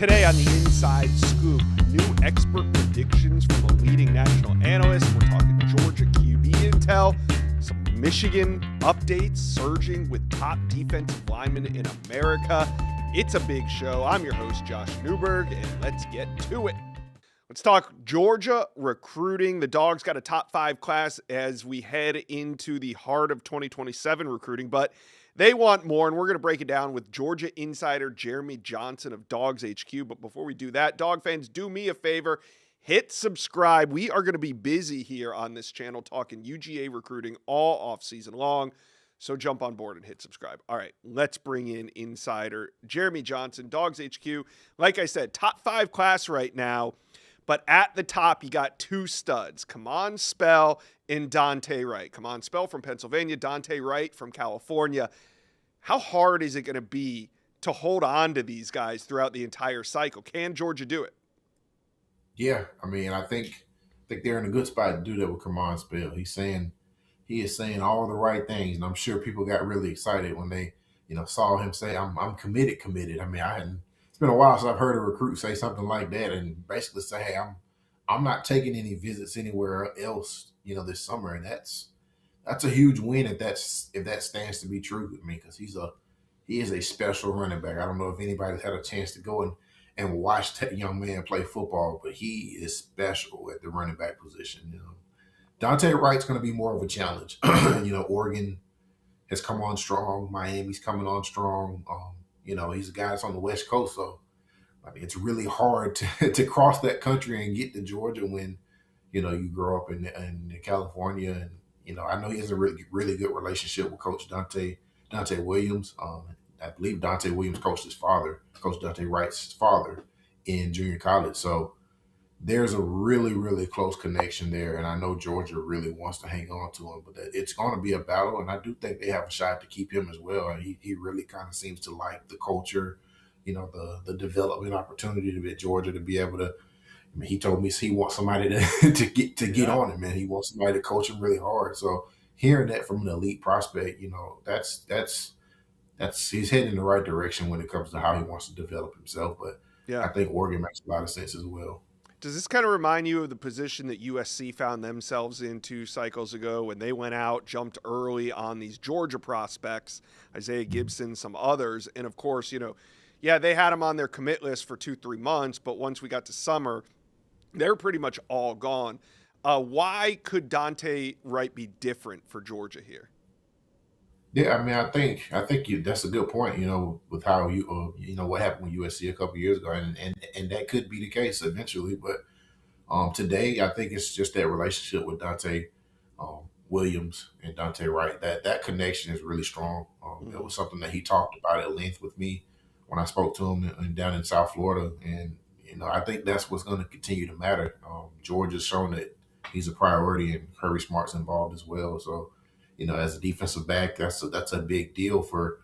Today on the Inside Scoop, new expert predictions from a leading national analyst. We're talking Georgia QB intel, some Michigan updates, surging with top defensive linemen in America. It's a big show. I'm your host, Josh Newberg, and let's get to it. Let's talk Georgia recruiting. The Dogs got a top 5 class as we head into the heart of 2027 recruiting, but they want more, and we're going to break it down with Georgia insider Jeremy Johnson of Dogs HQ. But before we do that, Dog fans, do me a favor. Hit subscribe. We are going to be busy here on this channel talking UGA recruiting all offseason long. So jump on board and hit subscribe. All right, let's bring in insider Jeremy Johnson, Dogs HQ. Like I said, top 5 class right now. But at the top, you got 2 studs, Kamon Spell and Dante Wright. Kamon Spell from Pennsylvania, Dante Wright from California. How hard is it going to be to hold on to these guys throughout the entire cycle? Can Georgia do it? Yeah, I mean, I think they're in a good spot to do that with Kamon Spell. He is saying all the right things, and I'm sure people got really excited when they, saw him say, "I'm committed." I mean, it's been a while since I've heard a recruit say something like that, and basically say, "Hey, I'm not taking any visits anywhere else, this summer," and that's a huge win if that stands to be true. I mean, because he is a special running back. I don't know if anybody's had a chance to go and watch that young man play football, but he is special at the running back position. Dante Wright's going to be more of a challenge. Oregon has come on strong. Miami's coming on strong. He's a guy that's on the West Coast, so I mean, it's really hard to cross that country and get to Georgia when, you grow up in California. And, I know he has a really, really good relationship with Coach Dante Williams. I believe Dante Williams coached Coach Dante Wright's father in junior college. So there's a really, really close connection there. And I know Georgia really wants to hang on to him, but it's going to be a battle. And I do think they have a shot to keep him as well. And he really kind of seems to like the culture, the development opportunity to be at Georgia, to be able to. I mean, he told me he wants somebody to get on him, man. He wants somebody to coach him really hard. So hearing that from an elite prospect, that's he's heading in the right direction when it comes to how he wants to develop himself. But yeah, I think Oregon makes a lot of sense as well. Does this kind of remind you of the position that USC found themselves in 2 cycles ago when they went out, jumped early on these Georgia prospects, Isaiah Gibson, some others, and of course, they had them on their commit list for 2-3 months, but once we got to summer, they're pretty much all gone. Why could Dante Wright be different for Georgia here? Yeah, I mean, I think that's a good point. With how what happened with USC a couple of years ago, and that could be the case eventually. But today, I think it's just that relationship with Dante Williams and Dante Wright. That connection is really strong. It was something that he talked about at length with me when I spoke to him down in South Florida, and I think that's what's going to continue to matter. Georgia's shown that he's a priority, and Kirby Smart's involved as well. So, as a defensive back, that's a big deal for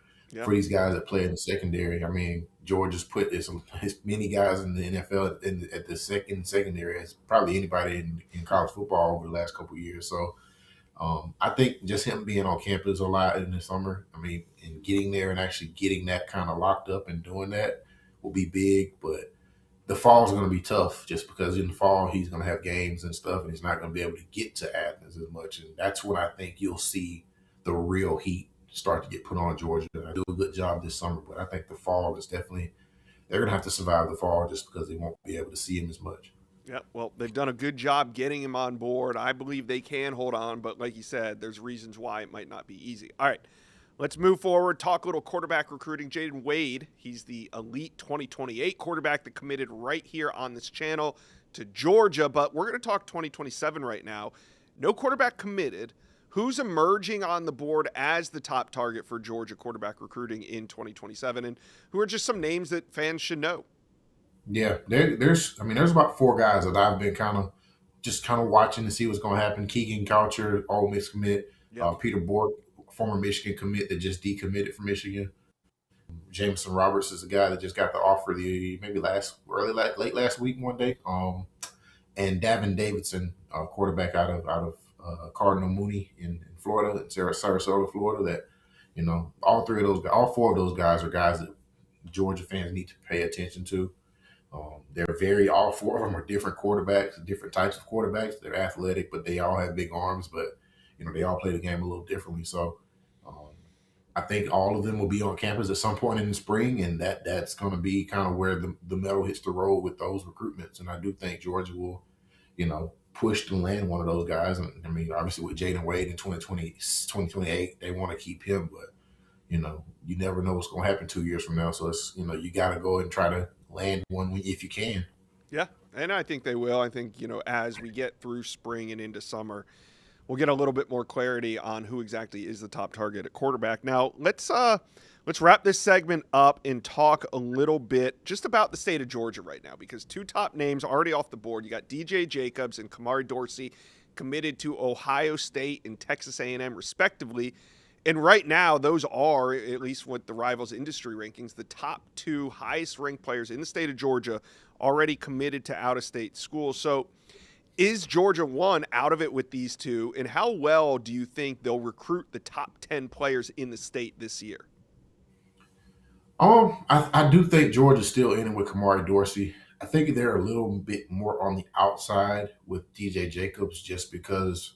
these guys that play in the secondary. I mean, Georgia's put as many guys in the NFL at the secondary as probably anybody in college football over the last couple of years. So, I think just him being on campus a lot in the summer, I mean, and getting there and actually getting that kind of locked up and doing that will be big. But the fall is going to be tough just because in the fall he's going to have games and stuff, and he's not going to be able to get to Athens as much. And that's when I think you'll see the real heat start to get put on Georgia. I do a good job this summer, but I think the fall is definitely – they're going to have to survive the fall just because they won't be able to see him as much. Yeah, well, they've done a good job getting him on board. I believe they can hold on, but like you said, there's reasons why it might not be easy. All right, let's move forward, talk a little quarterback recruiting. Jaden Wade, he's the elite 2028 quarterback that committed right here on this channel to Georgia, but we're going to talk 2027 right now. No quarterback committed. Who's emerging on the board as the top target for Georgia quarterback recruiting in 2027, and who are just some names that fans should know? Yeah, there's about 4 guys that I've been kind of watching to see what's going to happen. Keegan Coucher, Ole Miss commit. Yep. Peter Bork, former Michigan commit that just decommitted from Michigan. Jameson Roberts is a guy that just got the offer late last week one day. And Davin Davidson, quarterback out of Cardinal Mooney in Florida, in Sarasota, Florida. That all 4 of those guys are guys that Georgia fans need to pay attention to. All four of them are different quarterbacks, different types of quarterbacks. They're athletic, but they all have big arms. But they all play the game a little differently. So um, I think all of them will be on campus at some point in the spring, and that's going to be kind of where the metal hits the road with those recruitments. And I do think Georgia will, push to land one of those guys. And I mean, obviously with Jaden Wade in 2028, they want to keep him, but you never know what's going to happen 2 years from now. So it's, you got to go and try to land one if you can. Yeah, and I think they will. I think, as we get through spring and into summer, we'll get a little bit more clarity on who exactly is the top target at quarterback. Now, let's wrap this segment up and talk a little bit just about the state of Georgia right now, because two top names already off the board. You got DJ Jacobs and Kamari Dorsey committed to Ohio State and Texas A&M respectively. And right now, those are, at least with the Rivals industry rankings, the top two highest ranked players in the state of Georgia already committed to out-of-state schools. So is Georgia one out of it with these two? And how well do you think they'll recruit the top 10 players in the state this year? I do think Georgia's still in it with Kamari Dorsey. I think they're a little bit more on the outside with DJ Jacobs just because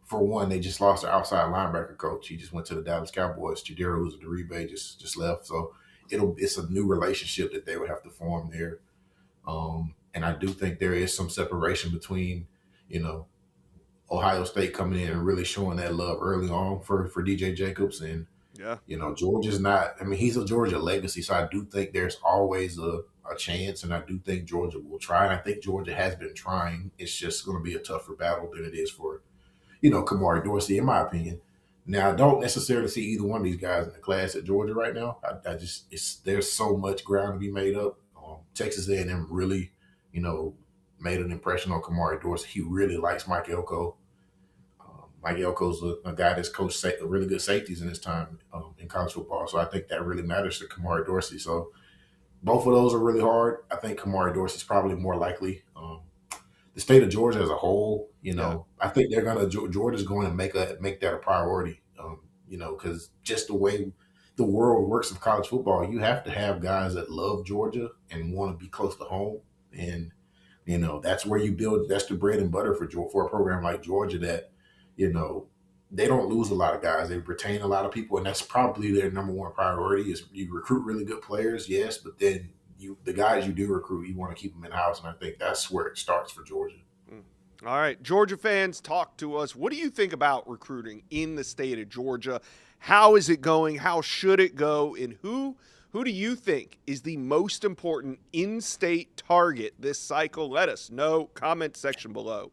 for one, they just lost their outside linebacker coach. He just went to the Dallas Cowboys. Chidera Uzodiribe just left. So it's a new relationship that they would have to form there. And I do think there is some separation between, you know, Ohio State coming in and really showing that love early on for DJ Jacobs. And, Yeah. Georgia's not, I mean, he's a Georgia legacy. So I do think there's always a chance. And I do think Georgia will try. And I think Georgia has been trying. It's just going to be a tougher battle than it is for Kamari Dorsey, in my opinion. Now, I don't necessarily see either one of these guys in the class at Georgia right now. There's so much ground to be made up. Texas A&M really, made an impression on Kamari Dorsey. He really likes Mike Elko. Mike Elko's a guy that's coached really good safeties in his time in college football. So I think that really matters to Kamari Dorsey. So both of those are really hard. I think Kamari Dorsey's probably more likely. The state of Georgia as a whole, I think Georgia's going to make that a priority. Because just the way the world works of college football, you have to have guys that love Georgia and want to be close to home, and that's where you build. That's the bread and butter for a program like Georgia that they don't lose a lot of guys. They retain a lot of people, and that's probably their number one priority. Is you recruit really good players, yes, but then the guys you do recruit, you want to keep them in house, and I think that's where it starts for Georgia. All right, Georgia fans, talk to us. What do you think about recruiting in the state of Georgia? How is it going? How should it go? And who do you think is the most important in-state target this cycle? Let us know. Comment section below.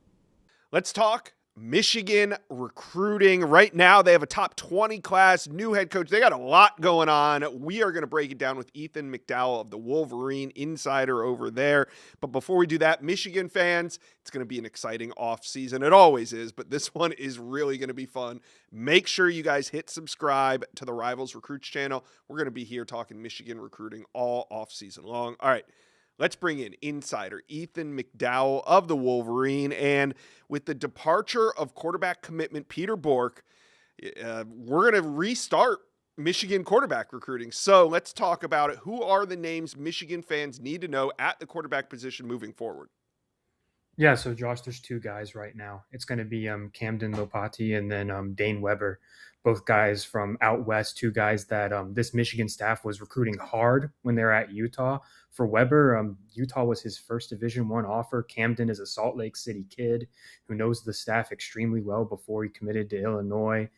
Let's talk Michigan recruiting. Right now, they have a top 20 class, new head coach. They got a lot going on. We are going to break it down with Ethan McDowell of the Wolverine Insider over there. But before we do that, Michigan fans, it's going to be an exciting offseason. It always is, but this one is really going to be fun. Make sure you guys hit subscribe to the Rivals Recruits channel. We're going to be here talking Michigan recruiting all offseason long. All right. Let's bring in insider Ethan McDowell of the Wolverine. And with the departure of quarterback commitment Peter Bork, we're going to restart Michigan quarterback recruiting. So let's talk about it. Who are the names Michigan fans need to know at the quarterback position moving forward? Yeah, so Josh, there's two guys right now. It's going to be Camden Lopati and then Dane Weber, both guys from out west, two guys that this Michigan staff was recruiting hard when they were at Utah. For Weber, Utah was his first Division I offer. Camden is a Salt Lake City kid who knows the staff extremely well before he committed to Illinois.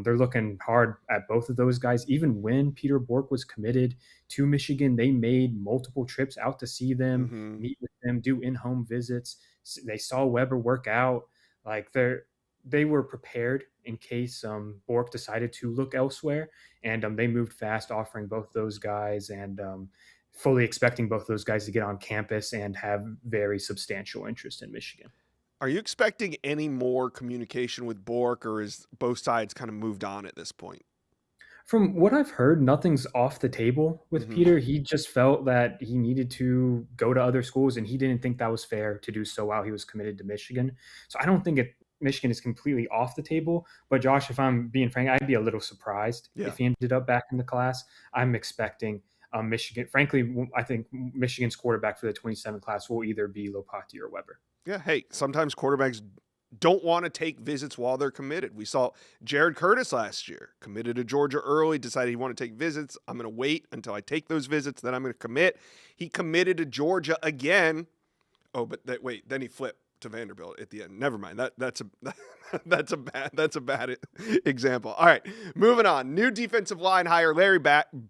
They're looking hard at both of those guys. Even when Peter Bork was committed to Michigan, they made multiple trips out to see them, meet with them, do in-home visits. They saw Weber work out. Like they were prepared in case Bork decided to look elsewhere, and they moved fast, offering both those guys and fully expecting both those guys to get on campus and have very substantial interest in Michigan. Are you expecting any more communication with Bork, or is both sides kind of moved on at this point? From what I've heard, nothing's off the table with Peter. He just felt that he needed to go to other schools, and he didn't think that was fair to do so while he was committed to Michigan. So I don't think Michigan is completely off the table. But Josh, if I'm being frank, I'd be a little surprised if he ended up back in the class. I'm expecting Michigan, frankly, I think Michigan's quarterback for the 27 class will either be Lopati or Weber. Yeah, hey, sometimes quarterbacks don't want to take visits while they're committed. We saw Jared Curtis last year, committed to Georgia early, decided he wanted to take visits. I'm going to wait until I take those visits, then I'm going to commit. He committed to Georgia again. Oh, but wait, then he flipped to Vanderbilt at the end. Never mind. That's a bad example. All right, moving on. New defensive line hire Larry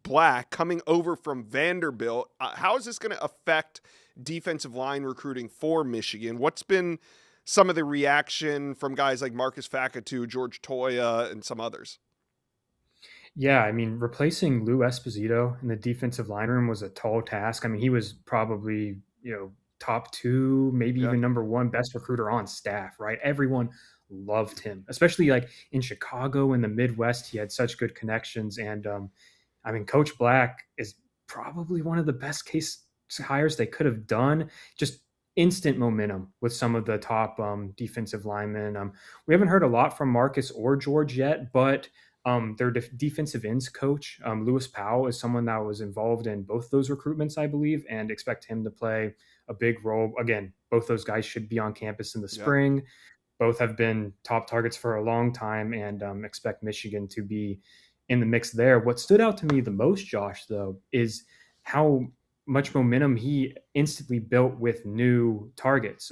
Black coming over from Vanderbilt. How is this going to affect defensive line recruiting for Michigan? What's been some of the reaction from guys like Marcus Fakatu, George Toya, and some others? Yeah, I mean, replacing Lou Esposito in the defensive line room was a tall task. I mean, he was probably, top 2, maybe even number 1 best recruiter on staff, right? Everyone loved him, especially like in Chicago, in the Midwest. He had such good connections. And I mean, Coach Black is probably one of the best case hires they could have done. Just instant momentum with some of the top defensive linemen. We haven't heard a lot from Marcus or George yet, but their defensive ends coach, Lewis Powell, is someone that was involved in both those recruitments, I believe, and expect him to play a big role. Again, both those guys should be on campus in the spring. Yeah. Both have been top targets for a long time, and expect Michigan to be in the mix there. What stood out to me the most, Josh, though, is how much momentum he instantly built with new targets.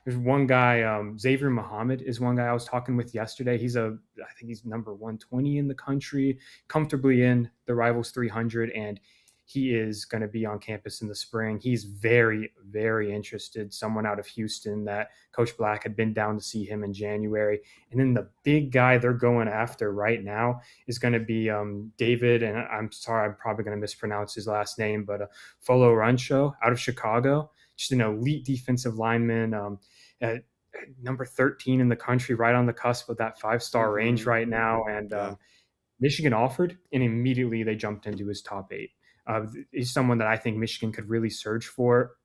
There's one guy, Xavier Muhammad is one guy I was talking with yesterday. I think he's number 120 in the country, comfortably in the Rivals 300, and he is going to be on campus in the spring. He's very, very interested. Someone out of Houston that Coach Black had been down to see him in January. And then the big guy they're going after right now is going to be David, and I'm sorry, I'm probably going to mispronounce his last name, but Folo Rancho out of Chicago, just an elite defensive lineman, at number 13 in the country, right on the cusp of that 5-star range right now. And Michigan offered, and immediately they jumped into his top 8. He's someone that I think Michigan could really surge for.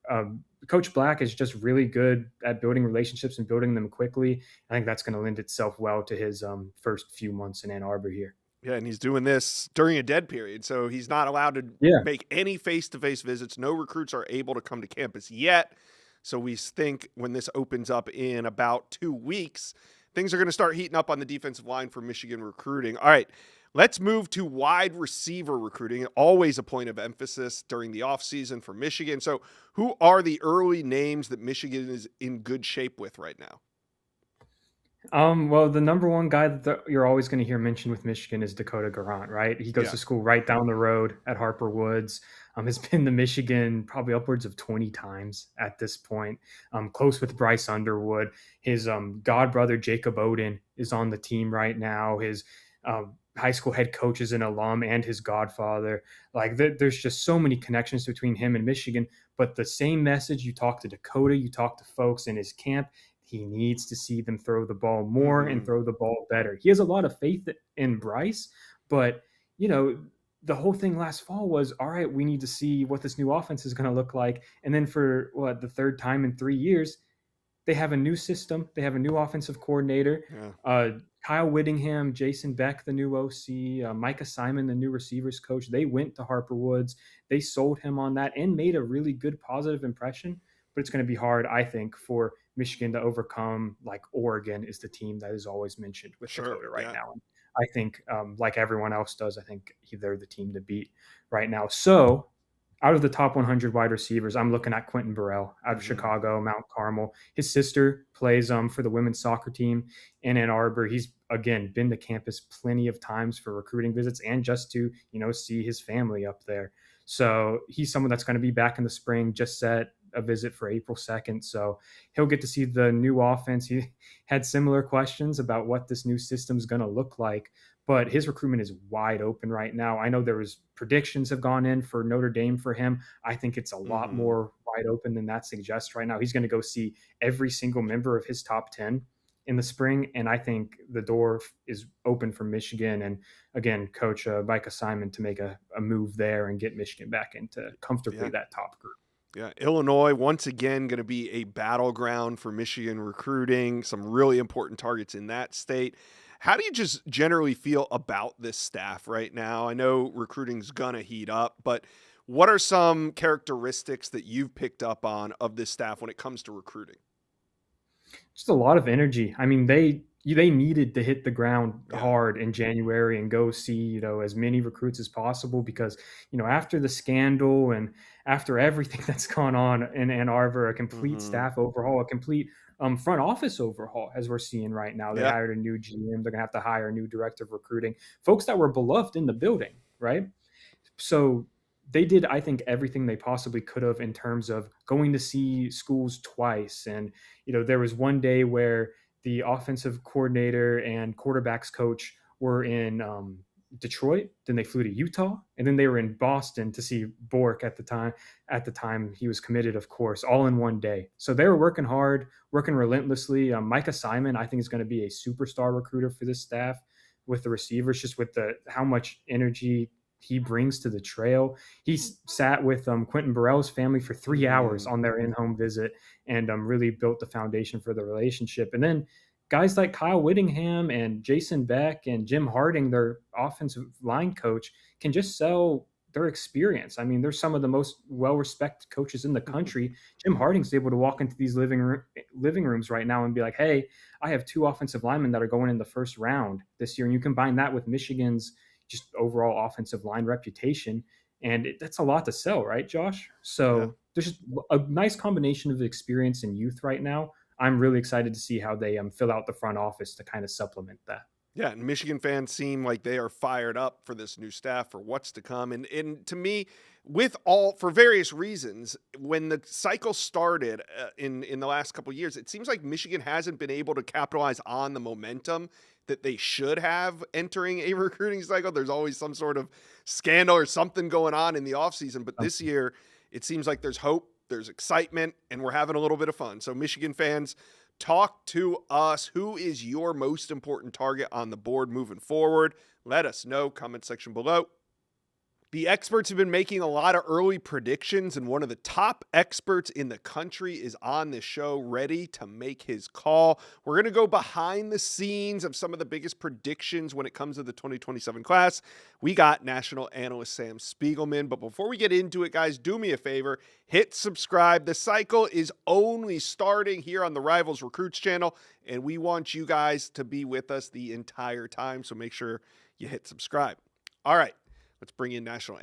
Coach Black is just really good at building relationships and building them quickly. I think that's going to lend itself well to his first few months in Ann Arbor here. Yeah, and he's doing this during a dead period, so he's not allowed to make any face-to-face visits. No recruits are able to come to campus yet. So we think when this opens up in about 2 weeks, things are going to start heating up on the defensive line for Michigan recruiting. All right. Let's move to wide receiver recruiting, always a point of emphasis during the offseason for Michigan. So who are the early names that Michigan is in good shape with right now? Well, the number 1 guy that you're always going to hear mentioned with Michigan is Dakota Garant, right? He goes to school right down the road at Harper Woods. Has been to Michigan probably upwards of 20 times at this point. Close with Bryce Underwood. His god brother, Jacob Oden, is on the team right now. His high school head coach is an alum and his godfather. Like there's just so many connections between him and Michigan, but the same message, you talk to Dakota, you talk to folks in his camp, he needs to see them throw the ball more and throw the ball better. He has a lot of faith in Bryce, but the whole thing last fall was, all right, we need to see what this new offense is going to look like. And then for the third time in 3 years, they have a new system. They have a new offensive coordinator. Kyle Whittingham, Jason Beck, the new OC, Micah Simon, the new receivers coach. They went to Harper Woods. They sold him on that and made a really good positive impression. But it's going to be hard, I think, for Michigan to overcome. Like Oregon is the team that is always mentioned with Dakota right now. And I think, like everyone else does, I think they're the team to beat right now. So out of the top 100 wide receivers, I'm looking at Quentin Burrell out of Chicago, Mount Carmel. His sister plays for the women's soccer team in Ann Arbor. He's, again, been to campus plenty of times for recruiting visits and just to, see his family up there. So he's someone that's going to be back in the spring, just set a visit for April 2nd. So he'll get to see the new offense. He had similar questions about what this new system is going to look like, but his recruitment is wide open right now. I know there was predictions have gone in for Notre Dame for him. I think it's a lot more wide open than that suggests right now. He's going to go see every single member of his top 10 in the spring, and I think the door is open for Michigan and, again, Coach Micah Simon to make a move there and get Michigan back into comfortably that top group. Yeah, Illinois, once again, going to be a battleground for Michigan recruiting, some really important targets in that state. How do you just generally feel about this staff right now? I know recruiting's gonna heat up, but what are some characteristics that you've picked up on of this staff when it comes to recruiting? Just a lot of energy. I mean, they needed to hit the ground Yeah. hard in January and go see, as many recruits as possible because, after the scandal and after everything that's gone on in Ann Arbor, a complete Hmm. staff overhaul, a complete front office overhaul, as we're seeing right now. They Yeah. hired a new GM. They're gonna have to hire a new director of recruiting, folks that were beloved in the building, right? So they did, I think, everything they possibly could have in terms of going to see schools twice. And, there was one day where the offensive coordinator and quarterbacks coach were in Detroit, then they flew to Utah, and then they were in Boston to see Bork at the time. At the time, he was committed, of course, all in one day. So they were working hard, working relentlessly. Micah Simon, I think, is going to be a superstar recruiter for this staff with the receivers, just with the how much energy he brings to the trail. He sat with Quentin Burrell's family for 3 hours Hmm. on their in-home visit and really built the foundation for the relationship. And then guys like Kyle Whittingham and Jason Beck and Jim Harding, their offensive line coach, can just sell their experience. I mean, they're some of the most well-respected coaches in the country. Jim Harding's able to walk into these living rooms right now and be like, "Hey, I have two offensive linemen that are going in the first round this year," and you combine that with Michigan's just overall offensive line reputation, and that's a lot to sell, right, Josh? Yeah. So there's just a nice combination of experience and youth right now. I'm really excited to see how they fill out the front office to kind of supplement that. Yeah, and Michigan fans seem like they are fired up for this new staff for what's to come. And to me, with all for various reasons, when the cycle started in the last couple of years, it seems like Michigan hasn't been able to capitalize on the momentum that they should have entering a recruiting cycle. There's always some sort of scandal or something going on in the offseason, but this year it seems like there's hope, there's excitement, and we're having a little bit of fun. So Michigan fans, talk to us. Who is your most important target on the board moving forward? Let us know. Comment section below. The experts have been making a lot of early predictions, and one of the top experts in the country is on this show, ready to make his call. We're going to go behind the scenes of some of the biggest predictions when it comes to the 2027 class. We got national analyst Sam Spiegelman, but before we get into it, guys, do me a favor, hit subscribe. The cycle is only starting here on the Rivals Recruits channel, and we want you guys to be with us the entire time, so make sure you hit subscribe. All right. Let's bring in national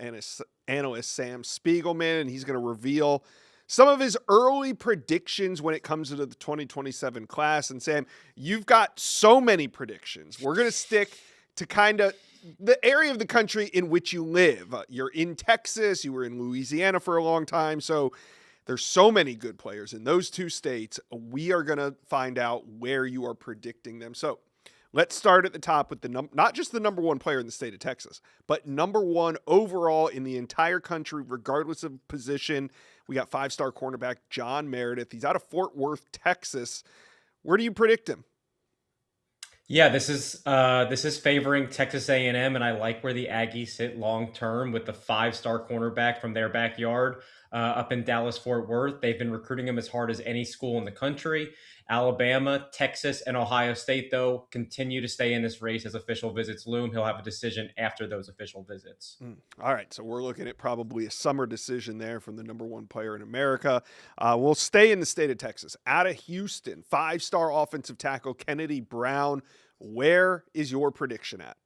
analyst Sam Spiegelman, and he's going to reveal some of his early predictions when it comes to the 2027 class. And Sam, you've got so many predictions. We're going to stick to kind of the area of the country in which you live. You're in Texas. You were in Louisiana for a long time. So there's so many good players in those two states. We are going to find out where you are predicting them. So let's start at the top with not just the number one player in the state of Texas, but number one overall in the entire country, regardless of position. We got five-star cornerback John Meredith. He's out of Fort Worth, Texas. Where do you predict him? Yeah, this is favoring Texas A&M, and I like where the Aggies sit long term with the five-star cornerback from their backyard up in Dallas Fort Worth. They've been recruiting him as hard as any school in the country. Alabama, Texas, and Ohio State, though, continue to stay in this race as official visits loom. He'll have a decision after those official visits. All right, so we're looking at probably a summer decision there from the number one player in America. We'll stay in the state of Texas. Out of Houston, five-star offensive tackle Kennedy Brown. Where is your prediction at?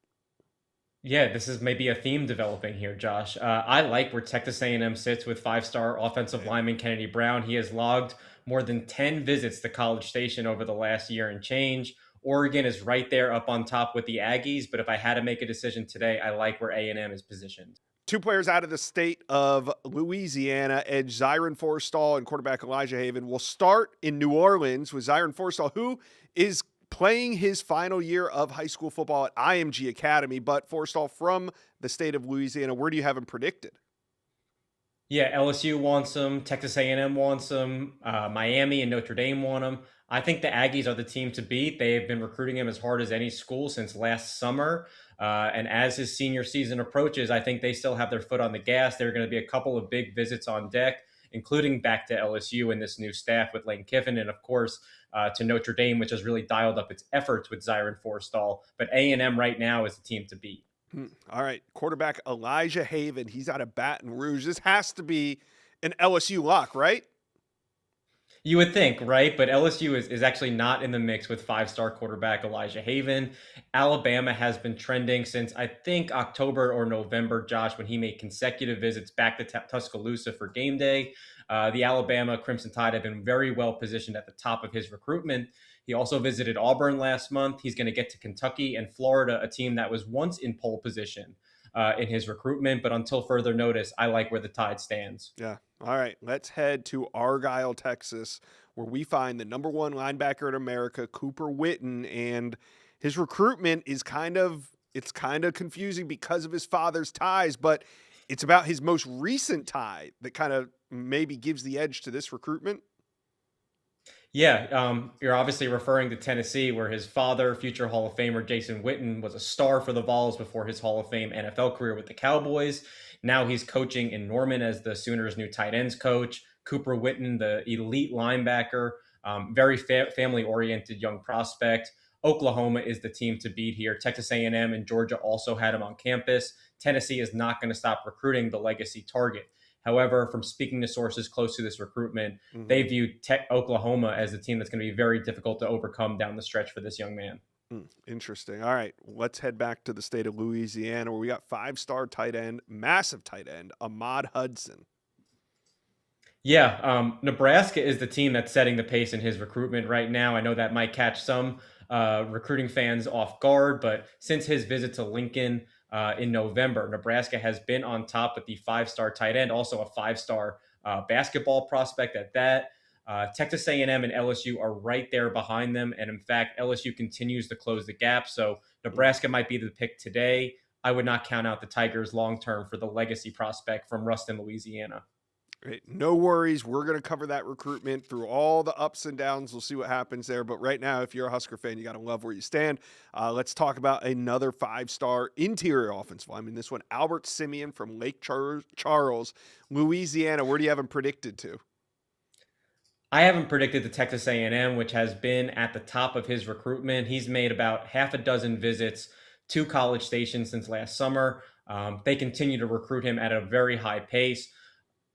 Yeah, this is maybe a theme developing here, Josh. I like where Texas A&M sits with five-star offensive lineman Kennedy Brown. He has logged more than 10 visits to College Station over the last year and change. Oregon is right there up on top with the Aggies, but if I had to make a decision today, I like where A&M is positioned. Two players out of the state of Louisiana, edge Zyron Forstall and quarterback Elijah Haven. Will start in New Orleans with Zyron Forstall, who is playing his final year of high school football at IMG Academy, but Forstall from the state of Louisiana. Where do you have him predicted? Yeah, LSU wants him. Texas A&M wants him. Miami and Notre Dame want him. I think the Aggies are the team to beat. They have been recruiting him as hard as any school since last summer. And as his senior season approaches, I think they still have their foot on the gas. There are going to be a couple of big visits on deck. including back to LSU and this new staff with Lane Kiffin, and of course to Notre Dame, which has really dialed up its efforts with Zyron Forstall. But A&M right now is the team to beat. All right, quarterback Elijah Haven. He's out of Baton Rouge. This has to be an LSU lock, right? You would think, right? But LSU is actually not in the mix with five-star quarterback Elijah Haven. Alabama has been trending since, I think, October or November, Josh, when he made consecutive visits back to Tuscaloosa for game day. The Alabama Crimson Tide have been very well positioned at the top of his recruitment. He also visited Auburn last month. He's going to get to Kentucky and Florida, a team that was once in pole position in his recruitment. But until further notice, I like where the Tide stands. Yeah. All right, let's head to Argyle, Texas, where we find the number one linebacker in America, Cooper Witten, and his recruitment is kind of confusing because of his father's ties, but it's about his most recent tie that kind of maybe gives the edge to this recruitment. Yeah, you're obviously referring to Tennessee, where his father, future Hall of Famer Jason Witten, was a star for the Vols before his Hall of Fame NFL career with the Cowboys. Now he's coaching in Norman as the Sooners' new tight ends coach. Cooper Witten, the elite linebacker, very family-oriented young prospect. Oklahoma is the team to beat here. Texas A&M and Georgia also had him on campus. Tennessee is not going to stop recruiting the legacy target. However, from speaking to sources close to this recruitment, they view Oklahoma as the team that's going to be very difficult to overcome down the stretch for this young man. Interesting. All right, let's head back to the state of Louisiana, where we got five-star tight end, massive tight end, Ahmad Hudson. Yeah, Nebraska is the team that's setting the pace in his recruitment right now. I know that might catch some recruiting fans off guard, but since his visit to Lincoln in November, Nebraska has been on top with the five-star tight end, also a five-star basketball prospect at that. Texas A&M and LSU are right there behind them. And in fact, LSU continues to close the gap. So Nebraska might be the pick today. I would not count out the Tigers long-term for the legacy prospect from Ruston, Louisiana. Great. No worries. We're going to cover that recruitment through all the ups and downs. We'll see what happens there. But right now, if you're a Husker fan, you got to love where you stand. Let's talk about another five-star interior offensive lineman. This one, Albert Simeon from Lake Charles, Louisiana. Where do you have him predicted to? I haven't predicted the Texas A&M, which has been at the top of his recruitment. He's made about half a dozen visits to College Station since last summer. They continue to recruit him at a very high pace.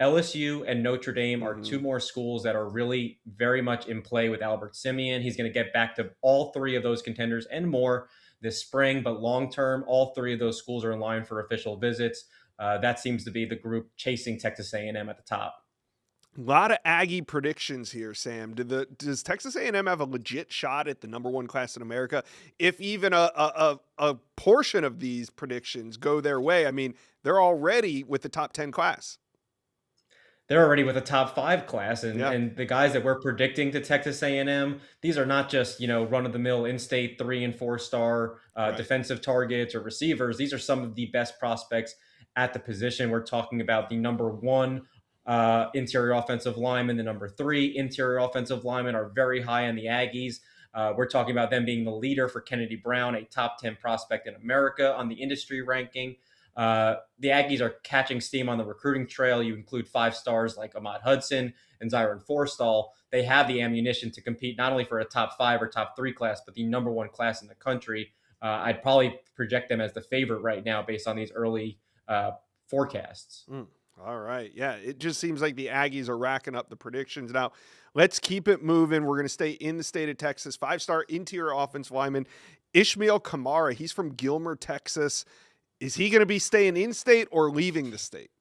LSU and Notre Dame are two more schools that are really very much in play with Albert Simeon. He's going to get back to all three of those contenders and more this spring, but long-term, all three of those schools are in line for official visits. That seems to be the group chasing Texas A&M at the top. A lot of Aggie predictions here, Sam. Does Texas A&M have a legit shot at the number one class in America? If even a portion of these predictions go their way, I mean, they're already with the top 10 class. They're already with a top 5 class, and the guys that we're predicting to Texas A&M, these are not just, run-of-the-mill in-state 3- and 4-star defensive targets or receivers. These are some of the best prospects at the position. We're talking about the number 1 interior offensive lineman, the number 3 interior offensive lineman are very high on the Aggies. We're talking about them being the leader for Kennedy Brown, a top 10 prospect in America on the industry ranking. The Aggies are catching steam on the recruiting trail. You include 5 stars like Ahmad Hudson and Zyron Forstall. They have the ammunition to compete not only for a top 5 or top 3 class, but the number 1 class in the country. I'd probably project them as the favorite right now based on these early forecasts. All right. Yeah, it just seems like the Aggies are racking up the predictions. Now, let's keep it moving. We're going to stay in the state of Texas. 5-star interior offensive lineman Ishmael Kamara. He's from Gilmer, Texas. Is he going to be staying in state or leaving the state?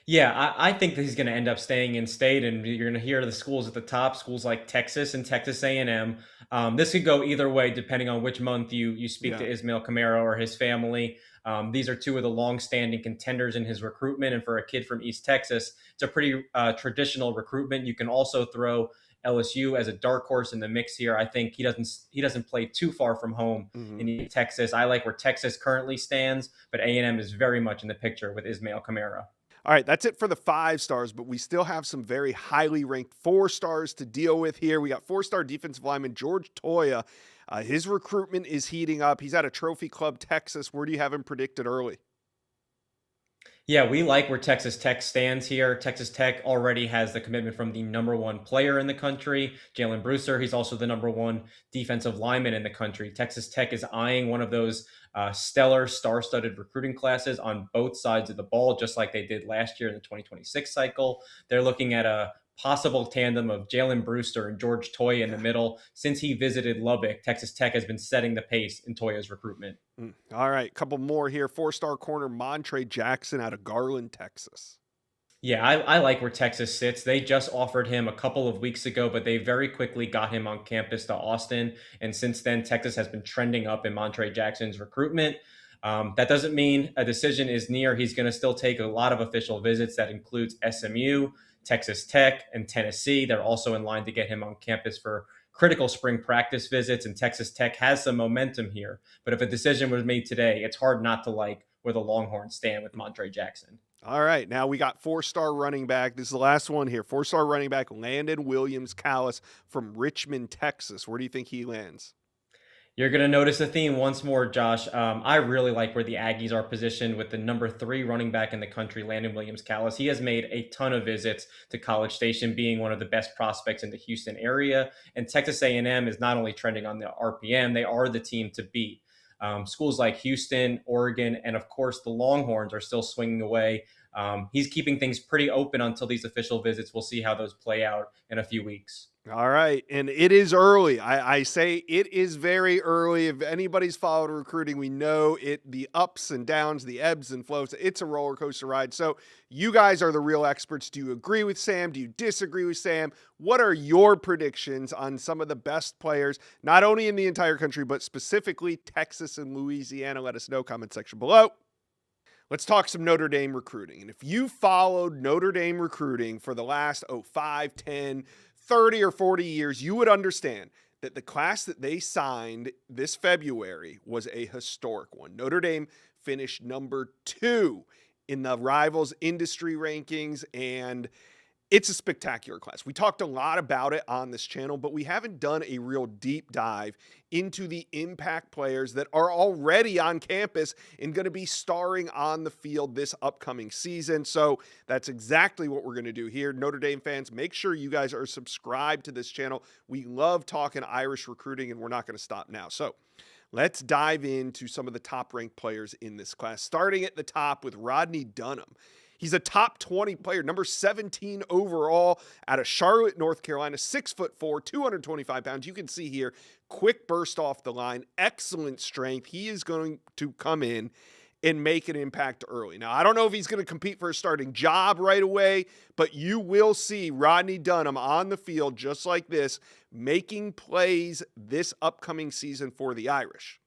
Yeah, I think that he's going to end up staying in state, and you're going to hear the schools at the top, schools like Texas and Texas A&M. This could go either way depending on which month you speak to Ishmael Kamara or his family. These are two of the long-standing contenders in his recruitment, and for a kid from East Texas, it's a pretty traditional recruitment. You can also throw LSU as a dark horse in the mix here. I think he doesn't play too far from home in Texas. I like where Texas currently stands, but A&M is very much in the picture with Ishmael Kamara. All right, that's it for the 5 stars, but we still have some very highly ranked 4 stars to deal with here. We got 4-star defensive lineman George Toya. His recruitment is heating up. He's at a Trophy Club, Texas. Where do you have him predicted early? Yeah, we like where Texas Tech stands here. Texas Tech already has the commitment from the number one player in the country, Jalen Brewster. He's also the number one defensive lineman in the country. Texas Tech is eyeing one of those stellar, star studded recruiting classes on both sides of the ball, just like they did last year in the 2026 cycle. They're looking at a possible tandem of Jalen Brewster and George Toya in the middle. Since he visited Lubbock, Texas Tech has been setting the pace in Toya's recruitment. All right, couple more here. 4-star corner Montre Jackson out of Garland, Texas. Yeah, I like where Texas sits. They just offered him a couple of weeks ago, but they very quickly got him on campus to Austin. And since then, Texas has been trending up in Montre Jackson's recruitment. That doesn't mean a decision is near. He's going to still take a lot of official visits. That includes SMU, Texas Tech, and Tennessee. They're also in line to get him on campus for critical spring practice visits. And Texas Tech has some momentum here. But if a decision was made today, it's hard not to like where the Longhorns stand with Montre Jackson. All right, now we got 4-star running back. This is the last one here. 4-star running back Landon Williams-Callis from Richmond, Texas. Where do you think he lands? You're going to notice a theme once more, Josh. I really like where the Aggies are positioned with the number 3 running back in the country, Landon Williams-Callis. He has made a ton of visits to College Station, being one of the best prospects in the Houston area. And Texas A&M is not only trending on the RPM, they are the team to beat. Schools like Houston, Oregon, and of course the Longhorns are still swinging away. He's keeping things pretty open until these official visits. We'll see how those play out in a few weeks. All right, and it is early. I say it is very early. If anybody's followed recruiting, we know it, the ups and downs, the ebbs and flows. It's a roller coaster ride. So you guys are the real experts. Do you agree with Sam? Do you disagree with Sam? What are your predictions on some of the best players, not only in the entire country, but specifically Texas and Louisiana? Let us know, comment section below. Let's talk some Notre Dame recruiting. And if you followed Notre Dame recruiting for the last 5, 10, 30 or 40 years, you would understand that the class that they signed this February was a historic one. Notre Dame finished number 2 in the Rivals industry rankings, and it's a spectacular class. We talked a lot about it on this channel, but we haven't done a real deep dive into the impact players that are already on campus and going to be starring on the field this upcoming season. So that's exactly what we're going to do here. Notre Dame fans, make sure you guys are subscribed to this channel. We love talking Irish recruiting, and we're not going to stop now. So let's dive into some of the top-ranked players in this class, starting at the top with Rodney Dunham. He's a top 20 player, number 17 overall out of Charlotte, North Carolina, 6'4", 225 pounds. You can see here, quick burst off the line, excellent strength. He is going to come in and make an impact early. Now, I don't know if he's going to compete for a starting job right away, but you will see Rodney Dunham on the field just like this, making plays this upcoming season for the Irish.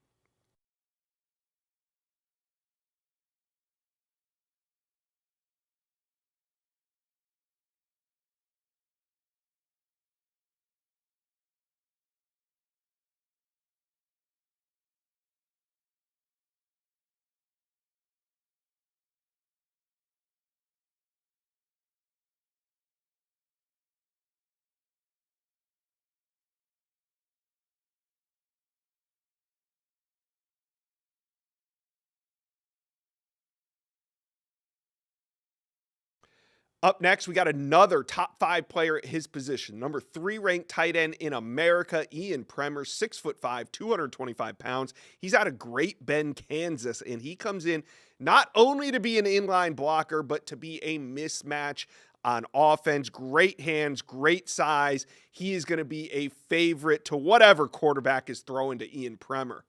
Up next, we got another top 5 player at his position. Number 3 ranked tight end in America, Ian Premer, 6'5", 225 pounds. He's out of Great Bend, Kansas, and he comes in not only to be an inline blocker, but to be a mismatch on offense. Great hands, great size. He is going to be a favorite to whatever quarterback is throwing to Ian Premer.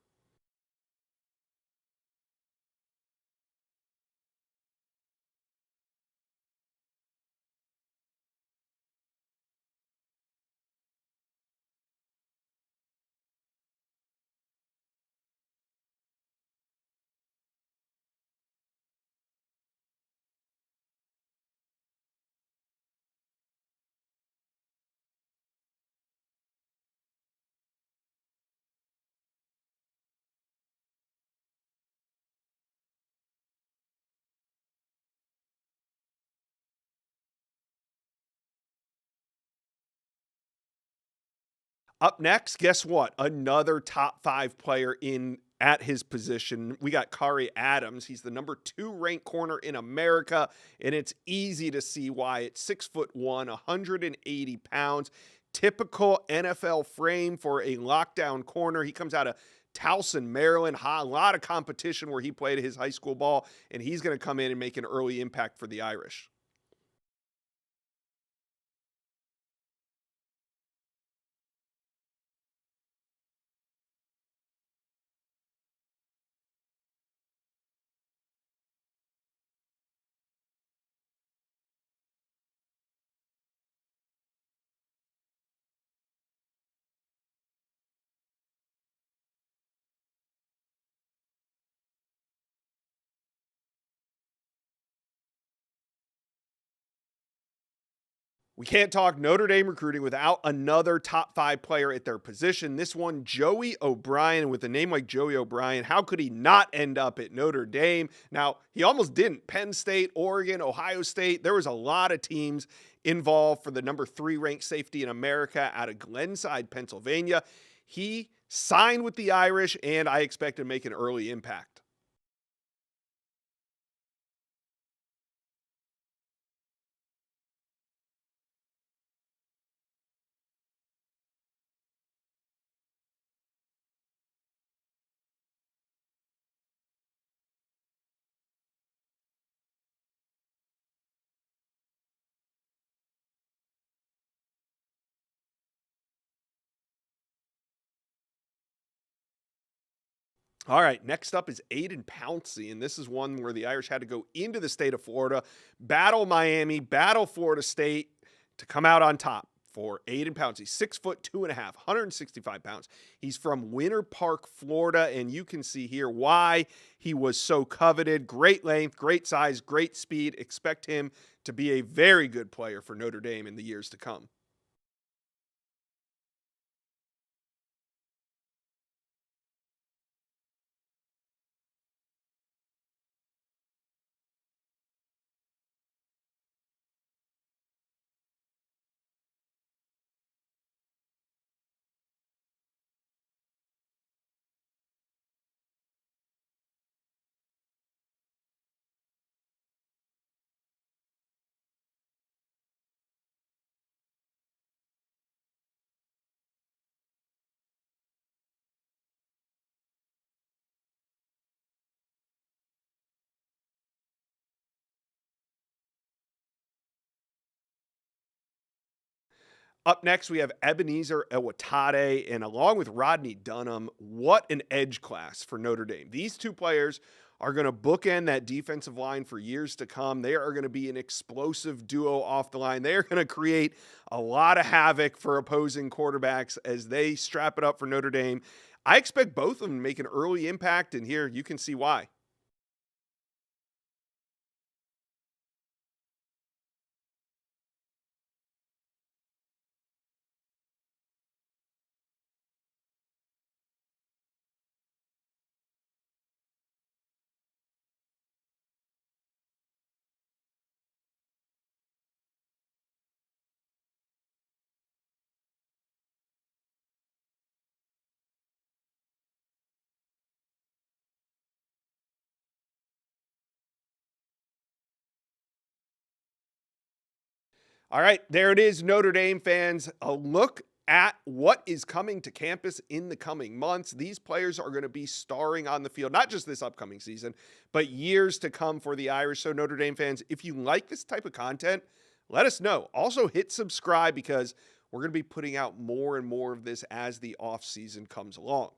Up next, guess what? Another top 5 player in at his position. We got Kari Adams. He's the number 2 ranked corner in America, and it's easy to see why. It's 6'1", 180 pounds. Typical NFL frame for a lockdown corner. He comes out of Towson, Maryland. A lot of competition where he played his high school ball, and he's going to come in and make an early impact for the Irish. We can't talk Notre Dame recruiting without another top 5 player at their position. This one, Joey O'Brien. With a name like Joey O'Brien, how could he not end up at Notre Dame? Now, he almost didn't. Penn State, Oregon, Ohio State. There was a lot of teams involved for the number 3 ranked safety in America out of Glenside, Pennsylvania. He signed with the Irish, and I expect to make an early impact. All right, next up is Aiden Pouncey, and this is one where the Irish had to go into the state of Florida, battle Miami, battle Florida State to come out on top for Aiden Pouncey. 6'2.5", 165 pounds. He's from Winter Park, Florida, and you can see here why he was so coveted. Great length, great size, great speed. Expect him to be a very good player for Notre Dame in the years to come. Up next, we have Ebenezer Ewatade, and along with Rodney Dunham, what an edge class for Notre Dame. These two players are going to bookend that defensive line for years to come. They are going to be an explosive duo off the line. They are going to create a lot of havoc for opposing quarterbacks as they strap it up for Notre Dame. I expect both of them to make an early impact, and here you can see why. All right, there it is, Notre Dame fans. A look at what is coming to campus in the coming months. These players are going to be starring on the field, not just this upcoming season, but years to come for the Irish. So Notre Dame fans, if you like this type of content, let us know. Also hit subscribe because we're going to be putting out more and more of this as the off season comes along.